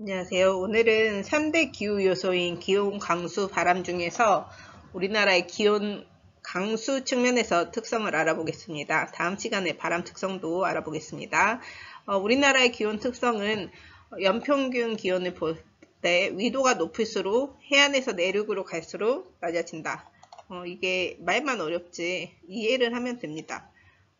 안녕하세요. 오늘은 3대 기후 요소인 기온, 강수, 바람 중에서 우리나라의 기온, 강수 측면에서 특성을 알아보겠습니다. 다음 시간에 바람 특성도 알아보겠습니다. 우리나라의 기온 특성은 연평균 기온을 볼 때 위도가 높을수록 해안에서 내륙으로 갈수록 낮아진다. 이게 말만 어렵지 이해를 하면 됩니다.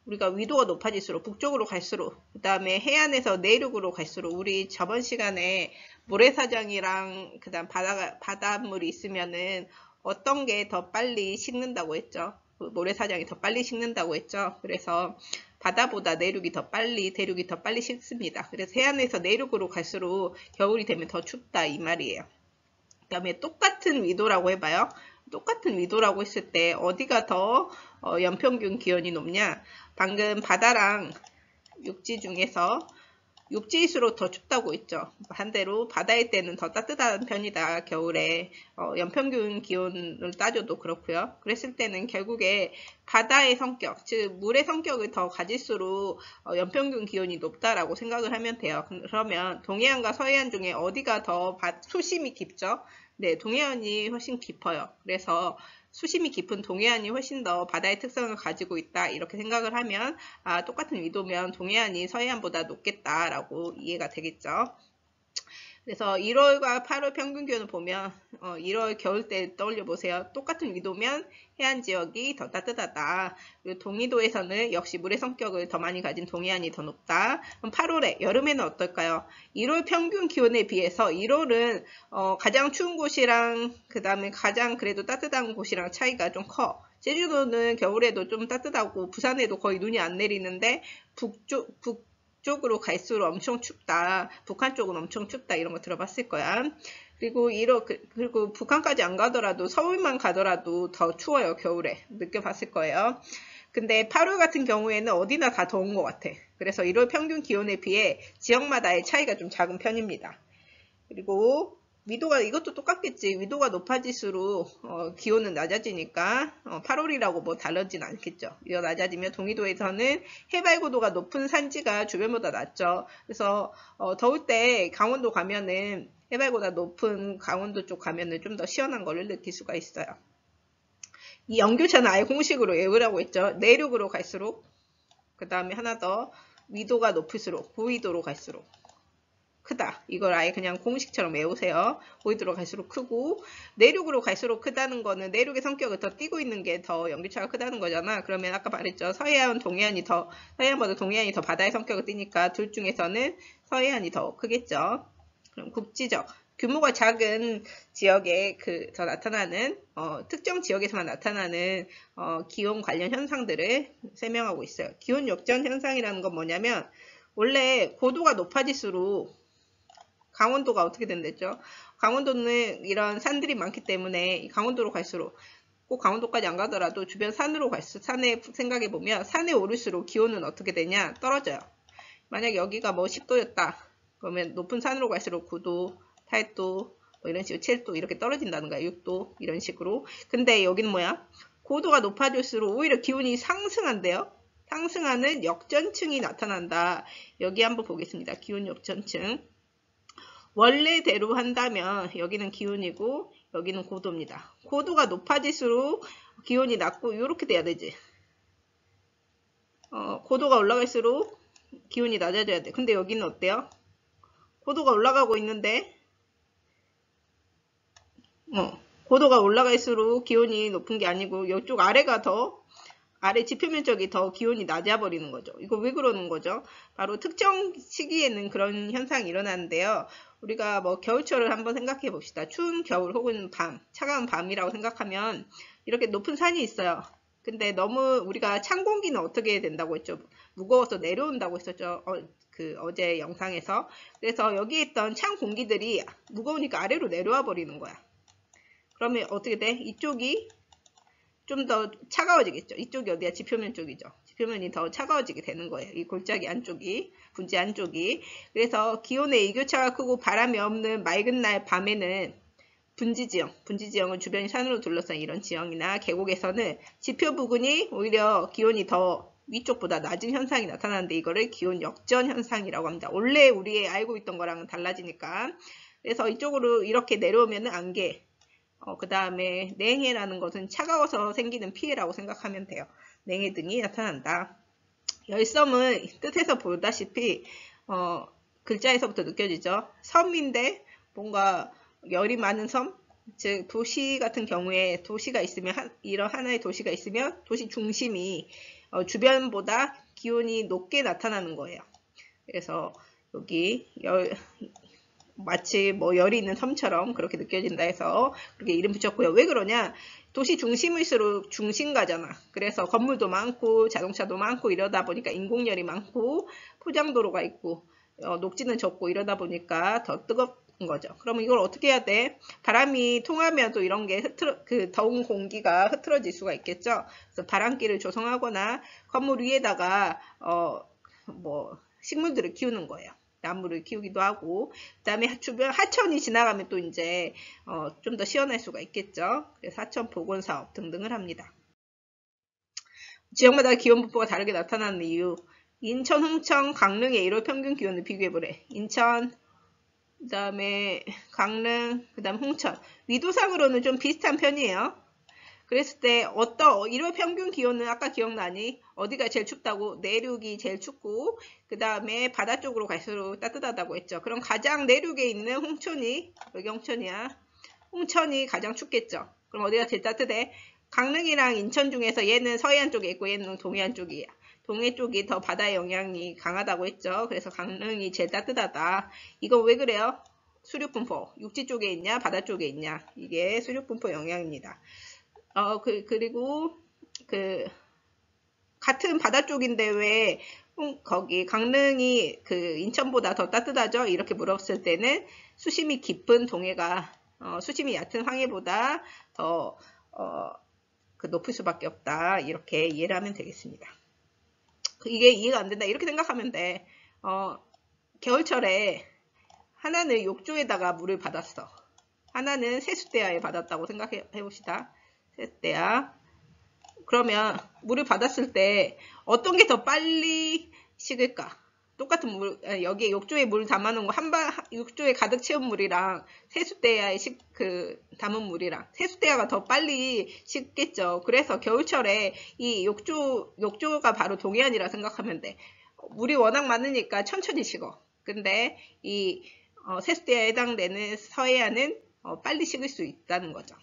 우리가 위도가 높아질수록 북쪽으로 갈수록 그 다음에 해안에서 내륙으로 갈수록 우리 저번 시간에 모래사장이랑 그 다음 바닷물이 있으면은 어떤 게 더 빨리 식는다고 했죠. 모래사장이 더 빨리 식는다고 했죠. 그래서 바다보다 내륙이 더 빨리 대륙이 더 빨리 식습니다. 그래서 해안에서 내륙으로 갈수록 겨울이 되면 더 춥다 이 말이에요. 그 다음에 똑같은 위도라고 해봐요. 똑같은 위도라고 했을 때 어디가 더 연평균 기온이 높냐? 방금 바다랑 육지 중에서 육지일수록 더 춥다고 했죠. 반대로 바다일 때는 더 따뜻한 편이다. 겨울에 연평균 기온을 따져도 그렇고요. 그랬을 때는 결국에 바다의 성격, 즉 물의 성격을 더 가질수록 연평균 기온이 높다라고 생각을 하면 돼요. 그러면 동해안과 서해안 중에 어디가 더 수심이 깊죠? 네, 동해안이 훨씬 깊어요. 그래서 수심이 깊은 동해안이 훨씬 더 바다의 특성을 가지고 있다 이렇게 생각을 하면 똑같은 위도면 동해안이 서해안보다 높겠다라고 이해가 되겠죠. 그래서 1월과 8월 평균 기온을 보면 1월 겨울 때 떠올려 보세요. 똑같은 위도면 해안 지역이 더 따뜻하다. 그리고 동해도에서는 역시 물의 성격을 더 많이 가진 동해안이 더 높다. 그럼 8월에 여름에는 어떨까요? 1월 평균 기온에 비해서 1월은 가장 추운 곳이랑 그 다음에 가장 그래도 따뜻한 곳이랑 차이가 좀 커. 제주도는 겨울에도 좀 따뜻하고 부산에도 거의 눈이 안 내리는데 북쪽으로 갈수록 엄청 춥다. 북한 쪽은 엄청 춥다. 이런 거 들어봤을 거야. 그리고 북한까지 안 가더라도 서울만 가더라도 더 추워요. 겨울에. 느껴봤을 거예요. 근데 8월 같은 경우에는 어디나 다 더운 것 같아. 그래서 1월 평균 기온에 비해 지역마다의 차이가 좀 작은 편입니다. 그리고 위도가 이것도 똑같겠지. 위도가 높아질수록 기온은 낮아지니까 8월이라고 뭐 다르진 않겠죠. 위가 낮아지면 동해도에서는 해발 고도가 높은 산지가 주변보다 낮죠. 그래서 더울 때 강원도 가면은 해발보다 높은 강원도 쪽 가면은 좀 더 시원한 거를 느낄 수가 있어요. 이 연교차는 아예 공식으로 외우라고 했죠. 내륙으로 갈수록 그 다음에 하나 더 위도가 높을수록 고위도로 갈수록 크다. 이걸 아예 그냥 공식처럼 외우세요. 고위도로 갈수록 크고 내륙으로 갈수록 크다는 거는 내륙의 성격을 더 띠고 있는 게 더 연기차가 크다는 거잖아. 그러면 아까 말했죠. 서해안보다 동해안이 더 바다의 성격을 띠니까 둘 중에서는 서해안이 더 크겠죠. 그럼 국지적. 규모가 작은 지역에 더 나타나는 특정 지역에서만 나타나는 기온 관련 현상들을 설명하고 있어요. 기온 역전 현상이라는 건 뭐냐면 원래 고도가 높아질수록 강원도가 어떻게 된댔죠? 강원도는 이런 산들이 많기 때문에 강원도로 갈수록 꼭 강원도까지 안 가더라도 주변 산으로 산에 생각해 보면 산에 오를수록 기온은 어떻게 되냐? 떨어져요. 만약 여기가 뭐 10도였다. 그러면 높은 산으로 갈수록 9도, 8도, 뭐 이런 식으로 7도 이렇게 떨어진다는 거야. 6도 이런 식으로. 근데 여기는 뭐야? 고도가 높아질수록 오히려 기온이 상승한대요. 상승하는 역전층이 나타난다. 여기 한번 보겠습니다. 기온 역전층. 원래대로 한다면 여기는 기온이고 여기는 고도입니다. 고도가 높아질수록 기온이 낮고 이렇게 돼야 되지. 고도가 올라갈수록 기온이 낮아져야 돼. 근데 여기는 어때요? 고도가 올라가고 있는데 고도가 올라갈수록 기온이 높은 게 아니고 이쪽 아래 지표면적이 더 기온이 낮아 버리는 거죠. 이거 왜 그러는 거죠? 바로 특정 시기에는 그런 현상이 일어나는데요. 우리가 뭐 겨울철을 한번 생각해 봅시다. 추운 겨울 혹은 차가운 밤이라고 생각하면 이렇게 높은 산이 있어요. 근데 너무 우리가 찬 공기는 어떻게 된다고 했죠? 무거워서 내려온다고 했었죠. 어제 영상에서. 그래서 여기에 있던 찬 공기들이 무거우니까 아래로 내려와 버리는 거야. 그러면 어떻게 돼? 이쪽이 좀 더 차가워지겠죠. 이쪽이 어디야? 지표면 쪽이죠. 지표면이 더 차가워지게 되는 거예요. 이 골짜기 안쪽이, 분지 안쪽이. 그래서 기온의 일교차가 크고 바람이 없는 맑은 날 밤에는 분지지형은 주변이 산으로 둘러싼 이런 지형이나 계곡에서는 지표 부근이 오히려 기온이 더 위쪽보다 낮은 현상이 나타나는데 이거를 기온 역전 현상이라고 합니다. 원래 우리 알고 있던 거랑은 달라지니까. 그래서 이쪽으로 이렇게 내려오면 안개, 그 다음에 냉해라는 것은 차가워서 생기는 피해라고 생각하면 돼요. 냉해 등이 나타난다. 열섬은 뜻에서 보다시피 글자에서부터 느껴지죠. 섬인데 뭔가 열이 많은 섬, 즉 도시 같은 경우에 도시가 있으면 이런 하나의 도시가 있으면 도시 중심이 주변보다 기온이 높게 나타나는 거예요. 그래서 여기 마치 뭐 열이 있는 섬처럼 그렇게 느껴진다 해서 그렇게 이름 붙였고요. 왜 그러냐? 도시 중심일수록 중심가잖아. 그래서 건물도 많고 자동차도 많고 이러다 보니까 인공열이 많고 포장도로가 있고 녹지는 적고 이러다 보니까 더 뜨겁은 거죠. 그러면 이걸 어떻게 해야 돼? 바람이 통하면 또 이런 게 더운 공기가 흐트러질 수가 있겠죠. 그래서 바람길을 조성하거나 건물 위에다가 뭐 식물들을 키우는 거예요. 나무를 키우기도 하고, 그 다음에 주변 하천이 지나가면 또 이제 좀 더 시원할 수가 있겠죠. 그래서 하천 복원 사업 등등을 합니다. 지역마다 기온 분포가 다르게 나타나는 이유. 인천, 홍천, 강릉의 1월 평균 기온을 비교해보래. 인천, 그 다음에 강릉, 그 다음 홍천. 위도상으로는 좀 비슷한 편이에요. 그랬을 때 1월 평균 기온은 아까 기억나니? 어디가 제일 춥다고? 내륙이 제일 춥고 그 다음에 바다 쪽으로 갈수록 따뜻하다고 했죠. 그럼 가장 내륙에 있는 홍천이, 여기 홍천이야. 홍천이 가장 춥겠죠. 그럼 어디가 제일 따뜻해? 강릉이랑 인천 중에서 얘는 서해안 쪽에 있고 얘는 동해안 쪽이야. 동해 쪽이 더 바다의 영향이 강하다고 했죠. 그래서 강릉이 제일 따뜻하다. 이건 왜 그래요? 수륙분포. 육지 쪽에 있냐 바다 쪽에 있냐. 이게 수륙분포 영향입니다. 그리고 같은 바다 쪽인데 왜 거기 강릉이 인천보다 더 따뜻하죠? 이렇게 물었을 때는 수심이 깊은 동해가 수심이 얕은 황해보다 더 높을 수밖에 없다. 이렇게 이해를 하면 되겠습니다. 이게 이해가 안 된다. 이렇게 생각하면 돼. 겨울철에 하나는 욕조에다가 물을 받았어. 하나는 세숫대야에 받았다고 생각해 봅시다. 세숫대야. 그러면 물을 받았을 때 어떤 게 더 빨리 식을까? 똑같은 물, 여기에 욕조에 물 담아놓은 거 욕조에 가득 채운 물이랑 세숫대야에 담은 물이랑 세숫대야가 더 빨리 식겠죠. 그래서 겨울철에 이 욕조가 바로 동해안이라 생각하면 돼. 물이 워낙 많으니까 천천히 식어. 근데 이 세숫대야에 해당되는 서해안은 빨리 식을 수 있다는 거죠.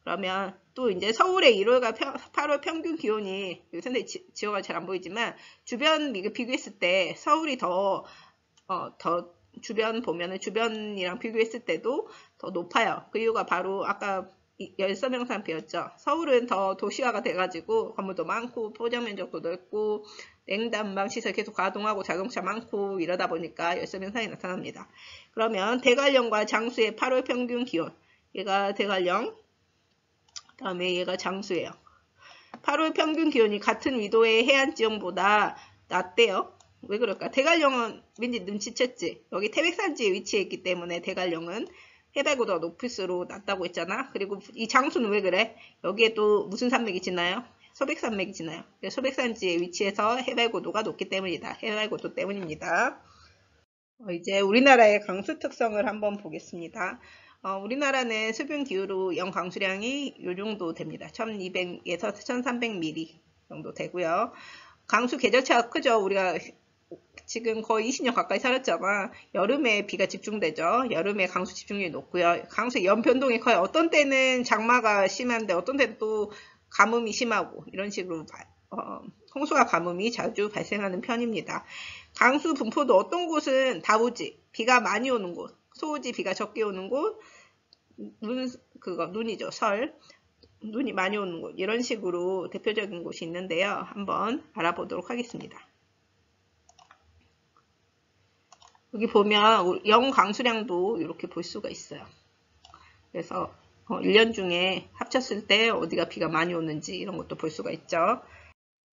그러면 또 이제 서울의 1월과 8월 평균 기온이 요새 지역가 잘 안 보이지만 주변 비교했을 때 서울이 더 주변 보면은 주변이랑 비교했을 때도 더 높아요. 그 이유가 바로 아까 열섬영상 배웠죠. 서울은 더 도시화가 돼가지고 건물도 많고 포장 면적도 넓고 냉난방 시설 계속 가동하고 자동차 많고 이러다 보니까 열섬영상이 나타납니다. 그러면 대관령과 장수의 8월 평균 기온. 얘가 대관령. 그 다음에 얘가 장수예요. 8월 평균 기온이 같은 위도의 해안 지역보다 낮대요. 왜 그럴까? 대관령은 왠지 눈치챘지. 여기 태백산지에 위치해 있기 때문에 대관령은 해발고도가 높을수록 낮다고 했잖아. 그리고 이 장수는 왜 그래? 여기에 또 무슨 산맥이 지나요? 소백산맥이 지나요. 소백산지에 위치해서 해발고도가 높기 때문이다. 해발고도 때문입니다. 이제 우리나라의 강수 특성을 한번 보겠습니다. 우리나라는 수분 기후로 연 강수량이 이 정도 됩니다. 1200에서 1300mm 정도 되고요. 강수 계절차가 크죠. 우리가 지금 거의 20년 가까이 살았잖아. 여름에 비가 집중되죠. 여름에 강수 집중률이 높고요. 강수의 연 변동이 커요. 어떤 때는 장마가 심한데 어떤 때는 또 가뭄이 심하고 이런 식으로 홍수와 가뭄이 자주 발생하는 편입니다. 강수 분포도 어떤 곳은 다우지, 비가 많이 오는 곳, 소우지, 비가 적게 오는 곳, 눈이죠. 눈이 많이 오는 곳, 이런 식으로 대표적인 곳이 있는데요. 한번 알아보도록 하겠습니다. 여기 보면 연 강수량도 이렇게 볼 수가 있어요. 그래서 1년 중에 합쳤을 때 어디가 비가 많이 오는지 이런 것도 볼 수가 있죠.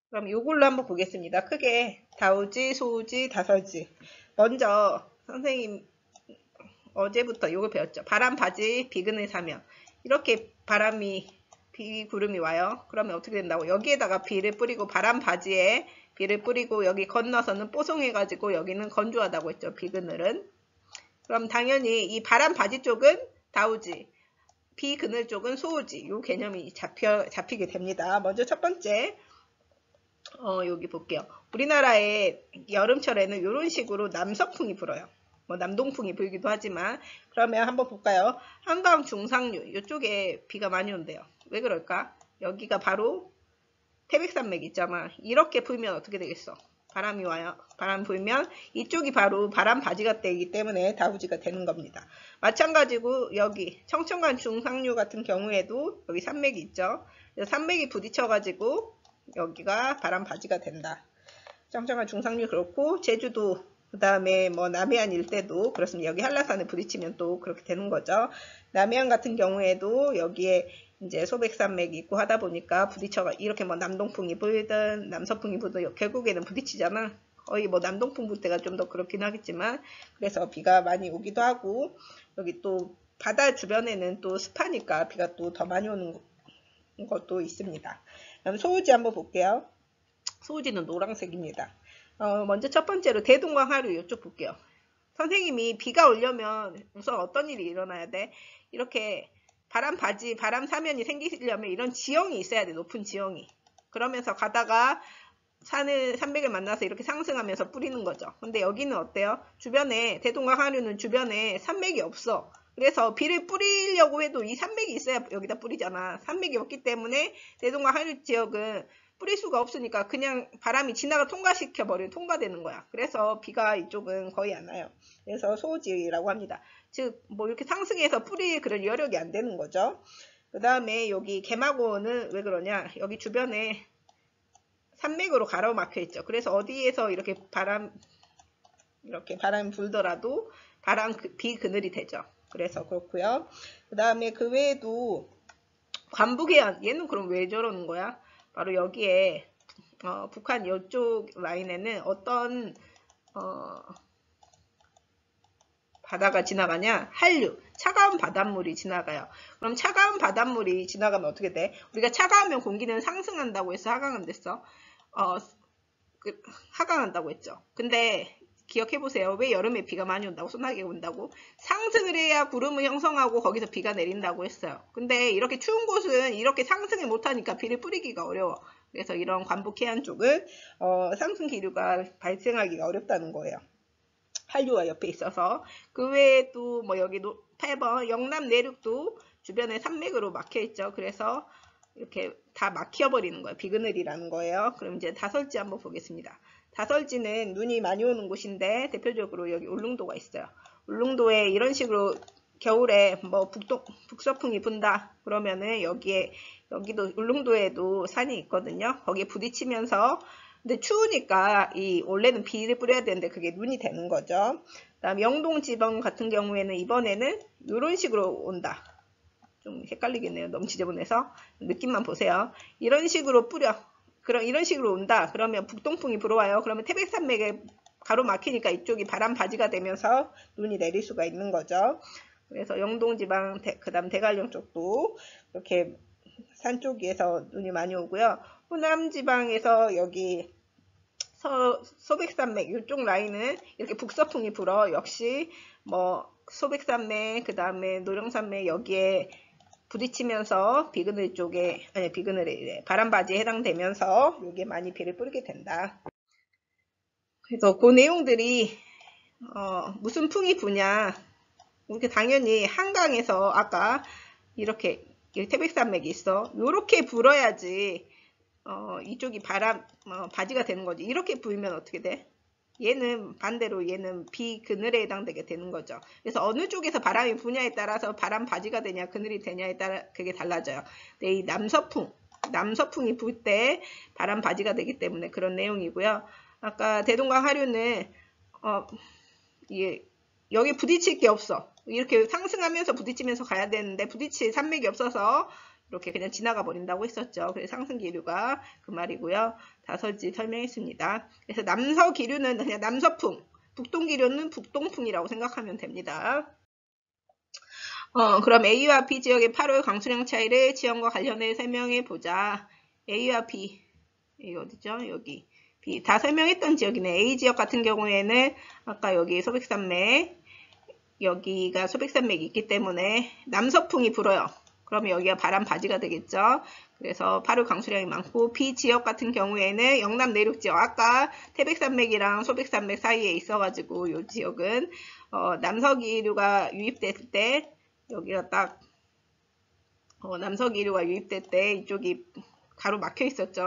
그럼 이걸로 한번 보겠습니다. 크게 다우지, 소우지, 다설지. 먼저 선생님 어제부터 이거 배웠죠. 바람, 바지, 비근을 사면 이렇게 바람이 비구름이 와요. 그러면 어떻게 된다고? 여기에다가 비를 뿌리고 바람 바지에 비를 뿌리고 여기 건너서는 뽀송해가지고 여기는 건조하다고 했죠. 비그늘은. 그럼 당연히 이 바람 바지 쪽은 다우지, 비그늘 쪽은 소우지. 이 개념이 잡히게 됩니다. 먼저 첫 번째 여기 볼게요. 우리나라의 여름철에는 이런 식으로 남서풍이 불어요. 뭐 남동풍이 불기도 하지만 그러면 한번 볼까요? 한강 중상류 이쪽에 비가 많이 온대요. 왜 그럴까? 여기가 바로 태백산맥 있잖아. 이렇게 불면 어떻게 되겠어? 바람이 와요. 바람 불면 이쪽이 바로 바람 바지가 되기 때문에 다우지가 되는 겁니다. 마찬가지고 여기 청천강 중상류 같은 경우에도 여기 산맥이 있죠. 산맥이 부딪혀가지고 여기가 바람 바지가 된다. 청천강 중상류 그렇고 제주도 그 다음에 뭐 남해안 일대도 그렇습니다. 여기 한라산에 부딪히면 또 그렇게 되는 거죠. 남해안 같은 경우에도 여기에 이제 소백산맥이 있고 하다 보니까 부딪혀가 이렇게 뭐 남동풍이 불든 남서풍이 불든 결국에는 부딪히잖아. 거의 뭐 남동풍 불 때가 좀 더 그렇긴 하겠지만 그래서 비가 많이 오기도 하고 여기 또 바다 주변에는 또 습하니까 비가 또 더 많이 오는 것도 있습니다. 그럼 소우지 한번 볼게요. 소우지는 노란색입니다. 먼저 첫 번째로 대동강 하류 이쪽 볼게요. 선생님이 비가 오려면 우선 어떤 일이 일어나야 돼? 이렇게 바람 바지, 바람 사면이 생기려면 이런 지형이 있어야 돼. 높은 지형이. 그러면서 가다가 산맥을 만나서 이렇게 상승하면서 뿌리는 거죠. 근데 여기는 어때요? 주변에 대동강 하류는 주변에 산맥이 없어. 그래서 비를 뿌리려고 해도 이 산맥이 있어야 여기다 뿌리잖아. 산맥이 없기 때문에 대동강 하류 지역은 뿌릴 수가 없으니까 그냥 바람이 지나가 통과되는 거야. 그래서 비가 이쪽은 거의 안 와요. 그래서 소우지라고 합니다. 즉, 뭐 이렇게 상승해서 뿌릴 그런 여력이 안 되는 거죠. 그 다음에 여기 개마고는 왜 그러냐? 여기 주변에 산맥으로 가로막혀 있죠. 그래서 어디에서 이렇게 바람이 불더라도 비그늘이 되죠. 그래서 그렇고요. 그 다음에 그 외에도 관북해안, 얘는 그럼 왜 저러는 거야? 바로 여기에 북한 이쪽 라인에는 어떤 바다가 지나가냐? 한류, 차가운 바닷물이 지나가요. 그럼 차가운 바닷물이 지나가면 어떻게 돼? 우리가 차가우면 공기는 상승한다고 해서 하강한댔어. 하강한다고 했죠. 근데 기억해보세요. 왜 여름에 비가 많이 온다고? 소나기가 온다고? 상승을 해야 구름을 형성하고 거기서 비가 내린다고 했어요. 근데 이렇게 추운 곳은 이렇게 상승을 못하니까 비를 뿌리기가 어려워. 그래서 이런 관북 해안 쪽은 상승 기류가 발생하기가 어렵다는 거예요. 한류가 옆에 있어서. 그 외에 또 뭐 여기 8번 영남 내륙도 주변에 산맥으로 막혀 있죠. 그래서 이렇게 다 막혀버리는 거예요. 비그늘이라는 거예요. 그럼 이제 다설지 한번 보겠습니다. 다설지는 눈이 많이 오는 곳인데 대표적으로 여기 울릉도가 있어요. 울릉도에 이런 식으로 겨울에 뭐 북서풍이 분다 그러면은 여기도 울릉도에도 산이 있거든요. 거기에 부딪히면서 근데 추우니까 원래는 비를 뿌려야 되는데 그게 눈이 되는 거죠. 그다음 영동 지방 같은 경우에는 이번에는 이런 식으로 온다. 좀 헷갈리겠네요. 너무 지저분해서 느낌만 보세요. 이런 식으로 이런 식으로 온다. 그러면 북동풍이 불어와요. 그러면 태백산맥에 가로막히니까 이쪽이 바람 바지가 되면서 눈이 내릴 수가 있는 거죠. 그래서 영동지방, 그 다음 대관령 쪽도 이렇게 산 쪽에서 눈이 많이 오고요. 호남지방에서 여기 소백산맥 이쪽 라인은 이렇게 북서풍이 불어. 역시 뭐 소백산맥, 그 다음에 노령산맥 여기에 부딪히면서 비그늘에 바람바지에 해당되면서 여기에 많이 비를 뿌리게 된다. 그래서 그 내용들이 무슨 풍이 부냐? 이렇게 당연히 한강에서 아까 이렇게 태백산맥이 있어. 이렇게 불어야지 이쪽이 바지가 되는 거지. 이렇게 불면 어떻게 돼? 얘는 반대로 얘는 비그늘에 해당되게 되는 거죠. 그래서 어느 쪽에서 바람이 부냐에 따라서 바람 바지가 되냐 그늘이 되냐에 따라 그게 달라져요. 근데 이 남서풍이 불 때 바람 바지가 되기 때문에 그런 내용이고요. 아까 대동강 하류는 여기 부딪힐 게 없어. 이렇게 상승하면서 부딪히면서 가야 되는데 부딪힐 산맥이 없어서 이렇게 그냥 지나가 버린다고 했었죠. 그래서 상승 기류가 그 말이고요. 다설지 설명했습니다. 그래서 남서 기류는 그냥 남서풍, 북동 기류는 북동풍이라고 생각하면 됩니다. 그럼 A와 B 지역의 8월 강수량 차이를 지형과 관련해 설명해 보자. A와 B, 이거 어디죠? 여기. B. 다 설명했던 지역이네. A 지역 같은 경우에는 아까 여기 소백산맥, 여기가 소백산맥이 있기 때문에 남서풍이 불어요. 그러면 여기가 바람 바지가 되겠죠. 그래서 8월 강수량이 많고, B 지역 같은 경우에는 영남 내륙 지역, 아까 태백산맥이랑 소백산맥 사이에 있어가지고 이 지역은 남서기류가 유입됐을 때 여기가 딱 남서기류가 유입될 때 이쪽이 가로막혀 있었죠.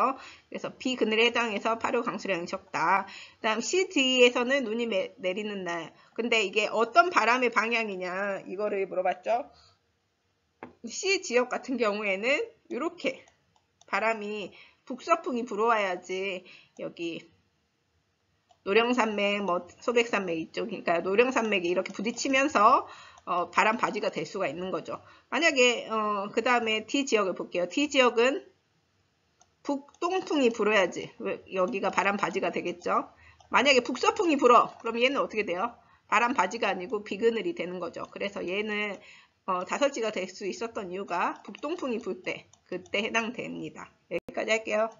그래서 B 그늘에 해당해서 8월 강수량이 적다. 그 다음 C, D에서는 눈이 내리는 날. 근데 이게 어떤 바람의 방향이냐 이거를 물어봤죠. C 지역 같은 경우에는 이렇게 바람이 북서풍이 불어와야지 여기 노령산맥, 소백산맥 이쪽, 그러니까 노령산맥이 이렇게 부딪히면서 바람 바지가 될 수가 있는 거죠. 만약에 그 다음에 D 지역을 볼게요. D 지역은 북동풍이 불어야지 여기가 바람 바지가 되겠죠. 만약에 북서풍이 불어, 그럼 얘는 어떻게 돼요? 바람 바지가 아니고 비그늘이 되는 거죠. 그래서 얘는 다설지가 될 수 있었던 이유가 북동풍이 불 때, 그때 해당됩니다. 여기까지 할게요.